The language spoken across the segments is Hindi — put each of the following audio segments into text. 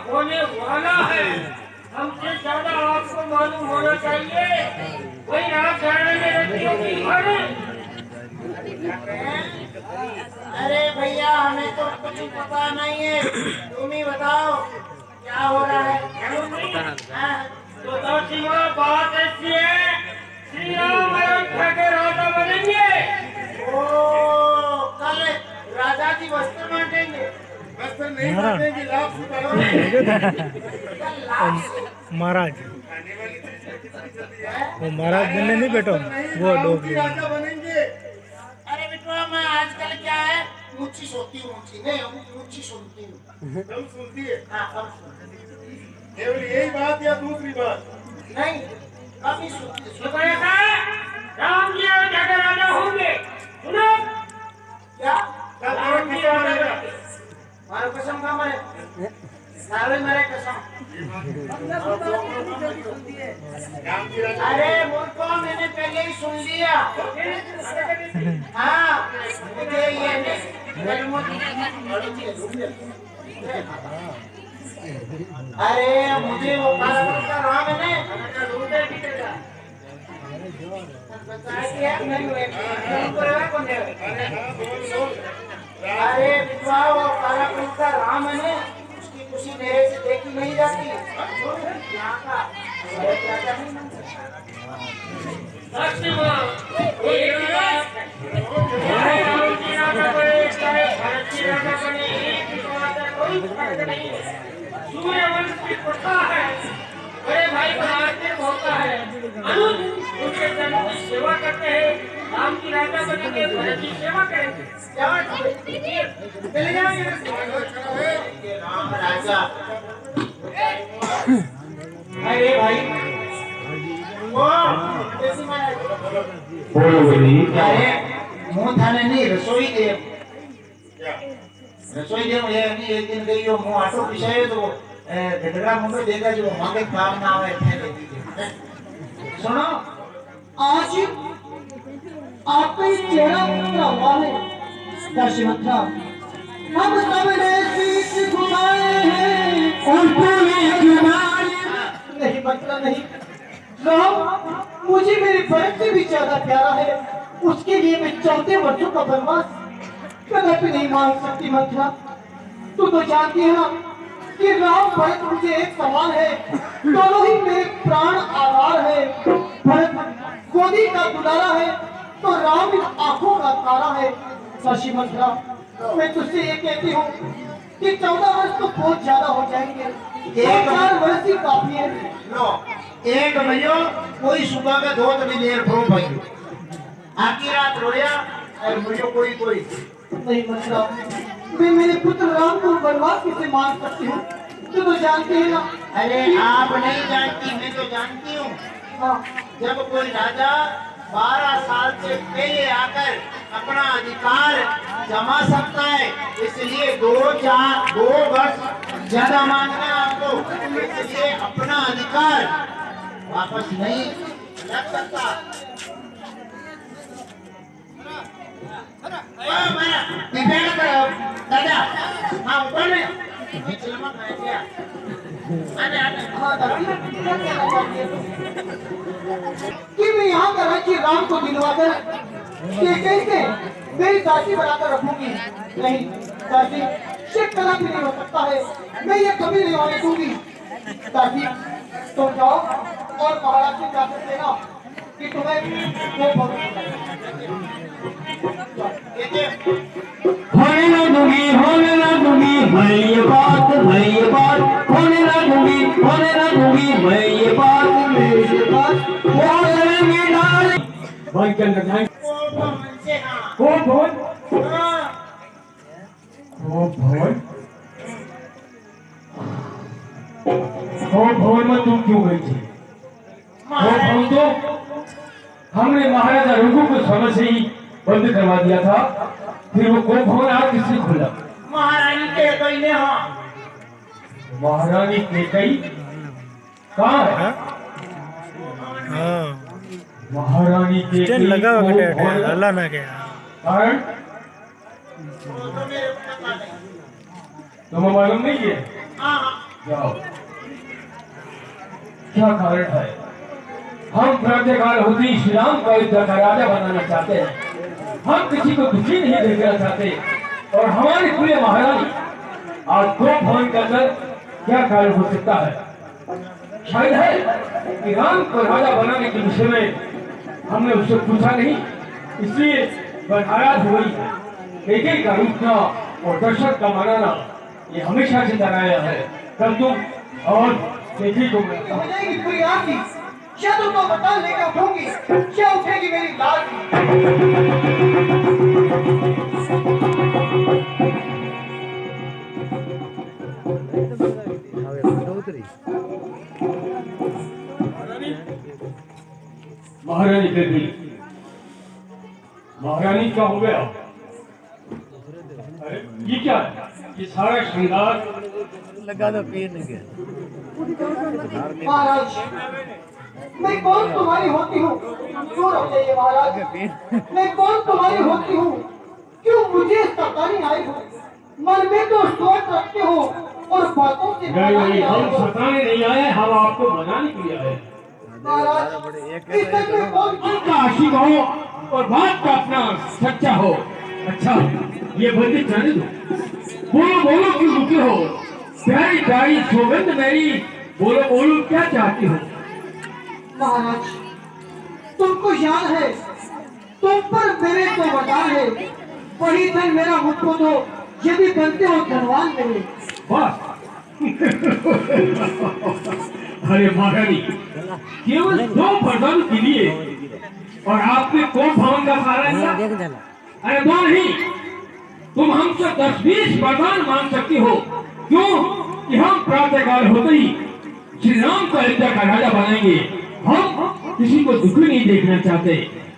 होने वाला है। हमसे ज्यादा आपको मालूम होना चाहिए। वही रात जाने में रहती होगी घर। अरे भैया हमें तो कुछ पता नहीं है, तुम ही बताओ क्या हो रहा है। हाँ? तो दासीमा बात ऐसी है, श्री राम अयोध्या के राजा बनेंगे। ओ कल राजा जी वस्त्र बांटेंगे। वस्त्र नहीं बांटेंगे, लाभ महाराज वो महाराज बनने नहीं बेटो, वो डोगरी राजा बनेंगे। अरे बिटवा मैं आजकल क्या है मुच्छी सोती हूँ, मुच्छी नहीं मुच्छी सुनती हूँ। कम सुनती है हाँ कम सुनती केवल यही बात या दूसरी बात? नहीं कम ही सुनती तो ऐसा है, राम जी अयोध्या के राजा होंगे। सुनो क्या राम जी अयोध्या मारो कसम का मरे सारे मेरे कसम। राम जी राजा अरे मुझको मैंने पहले ही सुन लिया। हाँ मुझे ये अरे मुझे वो काला का राम है अरे विधवा वो काला का राम है उसकी खुशी मेरे से देखी नहीं जाती। यहाँ का राजा नहीं मानता। सूर्यवंश की प्रथा है, बड़े भाई का आश्रय होता है। अनुज उनके जन्म की सेवा करते हैं। राम की राजा बनेंगे, भरत की सेवा करेंगे। चले जाओ राम राजा। अरे भाई वो जैसी अरे मुंह थाने नहीं रसोई दे। रसोई दे मुझे नहीं एक दिन गई हो मुंह आटो पिछाए तो गडरा मुंह देखा जो मांगे काम ना आवे ठहरे दीजिए। सुनो आज आपका ये चेहरा उतरा हुआ है दशरथा। हम सबने शीश झुकाए हैं उनको नहीं मतलब नहीं। राम मुझे मेरे भरत से भी ज्यादा प्यारा है, उसके लिए मैं 14 वर्षों का वनवास कदापि नहीं मान सकती मंत्रा। तू तो जानती है ना कि राम भरत मुझे एक समान है, दोनों ही मेरे प्राण आधार है। भरत गोदी का दुलारा है तो राम इन आंखों का तारा है। शशि मंत्रा मैं तुझसे ये कहती हूँ कि 14 वर्ष तो बहुत ज्यादा हो जाएंगे, 1 वर्ष ही काफी है। लो एक भैया कोई सुबह का दो तभी देर प्रो भाई आखिर रात रोया और मुझे कोई कोई नहीं मतलब मैं मेरे पुत्र राम को बर्बाद कैसे मान सकती हूँ। तू तो जानती है ना। अरे आप नहीं जानती मैं तो जानती हूँ। हाँ जब कोई राजा 12 साल से पहले आकर अपना अधिकार जमा सकता है, इसलिए 2 वर्ष ज्यादा मांगना है आपको, इसलिए अपना अधिकार वापस नहीं लग सकता। दादा हाँ ऊपर में कि मैं यहाँ का राज्य राम को दिलवाकर कैसे मेरी दासी बनाकर रखूंगी। नहीं दासी ये कदापि नहीं हो सकता है, मैं ये कभी नहीं होने दूंगी। दासी तुम जाओ और महाराज से जाकर देना कि तुम्हें वो होने ना दूंगी, होने ना दूंगी मैं ये बात, मैं ये बात होने ना दूंगी, होने ना दूंगी मैं ये बात, मैं ये बात वो करेंगे डाल भाई के अंदर जाए कौन कौन भवन में तुम क्यों गई थी? भवन तो हमने महाराजा रघु को समय से ही बंद करवा दिया था, फिर वो कौन भवन आज किसने खोला? महारानी के कोई ने हाँ महारानी केकई कहाँ है? हाँ महारानी केकई लगा को बेटे भवन अल्लाह ना क्या कारण तो मेरे को पता नहीं। तुम्हें मालूम नहीं है? हाँ जाओ। क्या कारण है? हम प्रातःकाल होते ही श्री राम को अयोध्या का राजा बनाना चाहते हैं। हम किसी को दुखी नहीं देखना चाहते। और हमारी प्रिय महारानी आज दो भवन के अंदर क्या कारण हो सकता है? शायद है कि राम को राजा बनाने के विषय में हमने उससे पूछा नहीं, इसलिए वह नाराज हो गई है। एक का रूठना और दशरथ का मनाना ये हमेशा से डराया है। कल तुम और देखी को मैं हो जाएगी पूरी आग की। क्या तुमको बता लेकर उठूंगी, क्या उठेगी मेरी लाल की। महारानी देवी, महारानी क्या हो गया? अरे ये क्या है? ये सारा श्रृंगार लगा दो पीर नहीं महाराज, मैं कौन तुम्हारी होती हूँ? दूर हो जाइए महाराज। मैं कौन तुम्हारी होती हूँ? क्यों मुझे सतानी आई हो? मन में तो सोच रखते हो और बातों से नहीं, हम सताने नहीं आए, हम आपको मनाने के लिए आए। महाराज, इस तक में कौन का आशिक हो और बात का अपना सच्चा हो। अच्छा, ये बंदी जाने दो। बोलो बोलो क्यों रुके हो? प्यारी प्यारी सौगंध मेरी, बोलो बोलो क्या चाहती हो? महाराज, तुमको याद है तुम पर मेरे तो वरदान है। वही धन मेरा मुझको दो, ये भी बनते हो धनवान मेरे। वाह अरे महारानी, केवल दो वरदान के लिए और आपने कौन भवन का सहारा लिया? अरे दो नहीं, तुम हमसे 10-20 वरदान मांग सकती हो। क्यों कि हम प्रातःकाल होते ही श्री राम को अयोध्या का राजा बनाएंगे। हम किसी को दुखी नहीं देखना चाहते।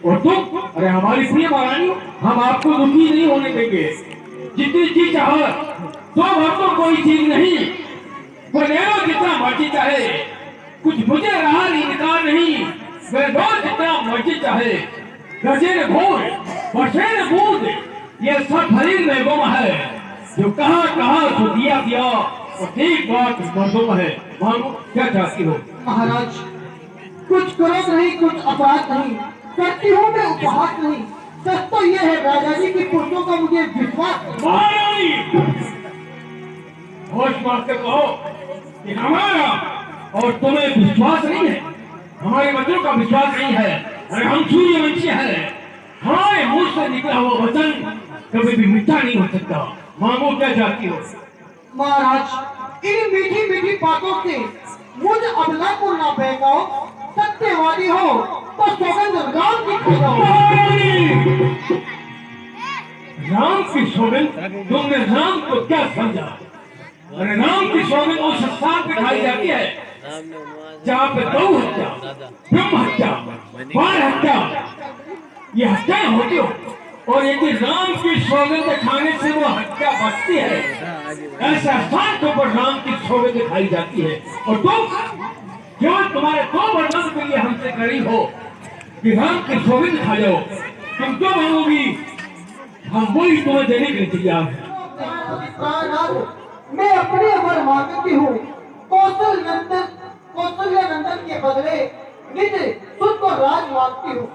और तुम, अरे हमारी प्रिय महारानी, हम आपको दुखी नहीं होने देंगे। जितनी चीज चाहे, दो भक्तों कोई चीज नहीं, बनेरो जितना मर्जी चाहे, कुछ मुझे रहा इनकार नहीं। मैं दो जितना मर्जी चाहे, गजेर भोर बसेर बूंद, ये सब शरीर में गुम है। जो कहा कहा सो दिया दिया, और ठीक बात मर्दों है। मांगो क्या चाहती हो? महाराज, कुछ क्रोध नहीं, कुछ अपराध नहीं, करती हूँ मैं उपहास नहीं। सच तो ये है राजा जी की पुरुषों का मुझे विश्वास है। महारानी, होश मार के कहो कि हमारा और तुम्हें विश्वास नहीं है, हमारे बच्चों का विश्वास नहीं है। अरे हम सूर्यवंशी हैं, हमारे मुंह से निकला हुआ वचन कभी भी मीठा नहीं हो सकता। मांगो क्या चाहती हो? महाराज, इन मीठी मीठी बातों से मुझ अबला को ना बहकाओ। सत्यवादी हो तो सौगंध राम की खाओ। राम की सौगंध? तुमने राम को क्या समझा? अरे राम की सौगंध उस स्थान पे खाई जाती है जहाँ पे गौ हत्या, ब्रह्म हत्या, बाल हत्या, ये हत्याएं होती हो। और यदि राम की सौगंध खाने से वो हत्या बचती है, ऐसा स्थान के ऊपर राम की सौगंध खाई जाती है। और तुम केवल तुम्हारे दो वरदान के लिए हमसे करी हो कि राम की सौगंध खा जाओ। तुम जो मांगोगी हम वही तुम्हें देने के लिए तैयार हैं। मैं अपने अमर मांगती हूँ। कौशल्य नंदन के बदले निज सुध को राज मांगती हूँ।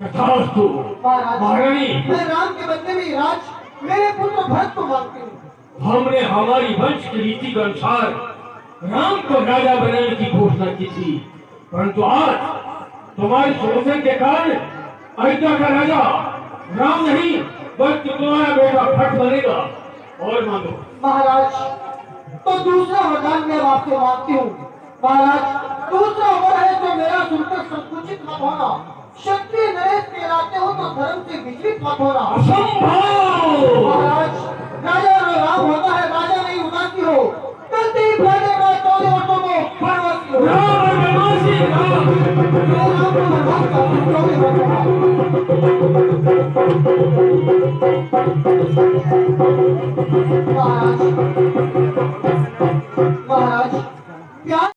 तथास्तु महारानी, मैं राम के बदले में राज मेरे पुत्र भरत को मांगती हूँ। हमने हमारी वंश की रीति के अनुसार राम को राजा बनाने की घोषणा की थी, परंतु आज तुम्हारे शोषण के कारण अयोध्या का राजा राम नहीं बल्कि तुम्हारा बेटा भट्ट बनेगा। और मांगो। महाराज, तो दूसरा वरदान मैं आपसे मांगती हूँ। महाराज, दूसरा वर है जो मेरा सुनकर संकुचित मत होना। क्षत्रिय नरेश कहलाते हो तो धर्म से विचलित मत होना। असंभव। महाराज, राजा राम होता है, राजा नहीं उदासी हो। गलती राजा का 14 वर्षों को बनवासी हो। राम को बनवास का 14 वर्षों का। महाराज,